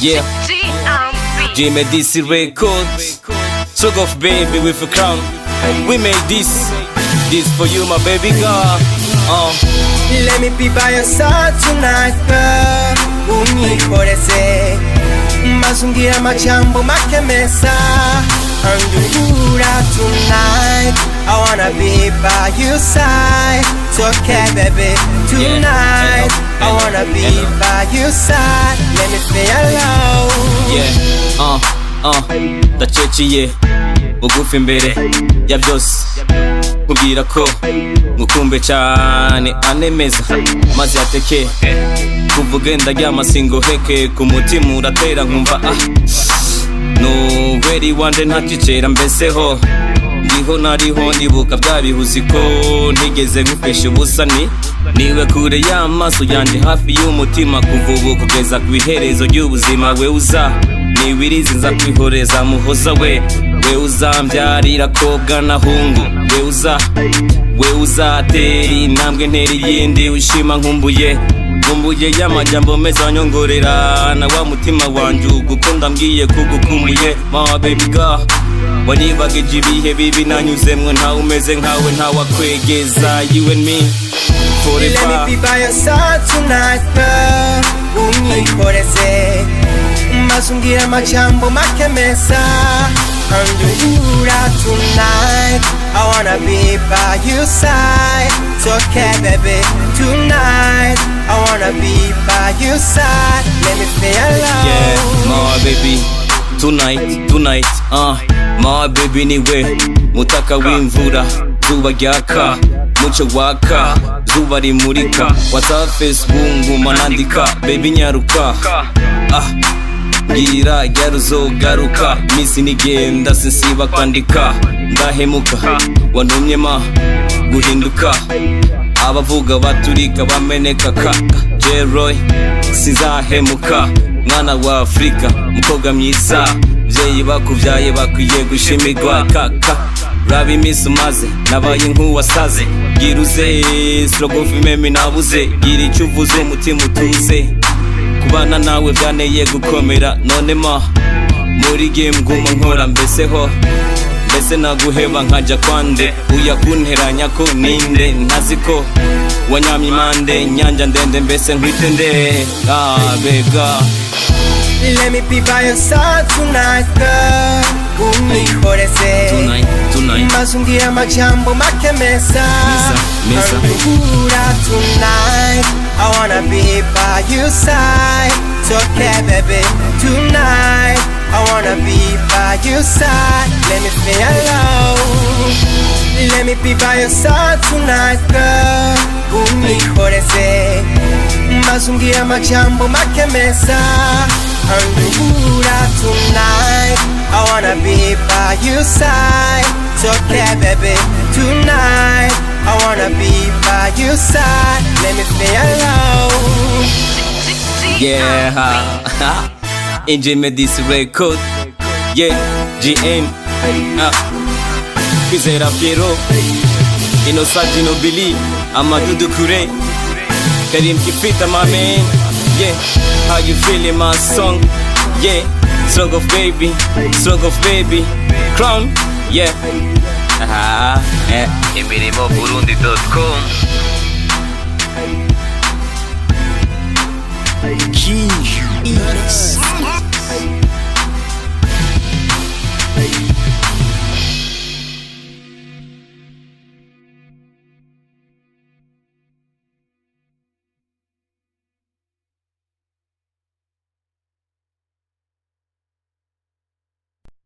Yeah, Jimmy DC Records. Took off baby with a crown. We made this for you, my baby girl. Let me be by your side tonight, girl. Unikoreze mazungira majambo make meza andukura tonight. I wanna be by your side. It's okay, baby, tonight. I wanna be by your side. Let me stay alone. Yeah, ndaceciye bugufi imbere ya byose kubwira ko ngukumbe cyane anemeza maze yateke kuvuge ndaryama singoheke ku mutima uratera nkumva noweri wanje ntakicera mbeseho ndiho nariho ndibuka byabihuzi ko ntigeze ngufesha ubusa niwe kure y'amaso yanje hafi y'umutima kuva ubu kugeza ku iherezo ry'ubuzima we uza niwirizi nza kwihoreza muhoza we uzambyarira koga na hungu we uzatera intambwe ntera iyindi ushima nkumbuye y'amajambo meza nyongorera na wa mutima wanje ugukunda mbwiye kugukumbuye my baby girl wanibagije ibihe bibi nanyuzemwe ntawe umeze nkawe ntawakwegeza you and me forever. Let me be by your side tonight, girl. Unikoreze mazungira amajambo make meza andukura tonight. I wanna be by your side. It's okay, baby, tonight. I wanna be by your side. Let me stay alone. Yeah, my baby, tonight, my baby niwe mutaka w'imvura, zuba ryaka, muco waka, zuba rimurika, WhatsApp, Facebook nguma nandika, baby nyaruka, gira uzogaruka, misi nigenda sinsiba kwandika, ndahemuka, wantumye guhinduka, abavuga baturika bameneka J-Roy sizahemuka, mwana wa Afrika, mukobwa myiza, byeyi bakuvyaye bakwiye gushimirwa raba imisi umaze nabaye nk'uwasaze, giruze strogofi meme nabuze, gira icyo uvuze umutima utuze, kubana nawe byaneye gukomera, none muri game nguma nkora mbese naguheba nkajya kwande, uyakunteranya ko ninde ntaziko wanyamye impande nyanja ndende mbese nkwite nde bega. Let me be by your side tonight, girl. Unikoreze mazungira amajambo make meza andukura tonight. I wanna be by your side. It's okay, baby, tonight. I wanna be by your side. Let me stay alone. Let me be by your side tonight, girl. Unikoreze mazungira amajambo make meza andukura tonight. I wanna be by your side. It's okay, baby, tonight. I wanna be by your side. Let me stay alone. Yeah, in Jimmy DC Record. Yeah, GM. Kwizera Piero, Innocent Nobili, Amadou Kure, Karim Kipita, my man. Yeah, how you feeling my song? Yeah, Slug of baby, Crown. Yeah. Imirimoburundi.com Key.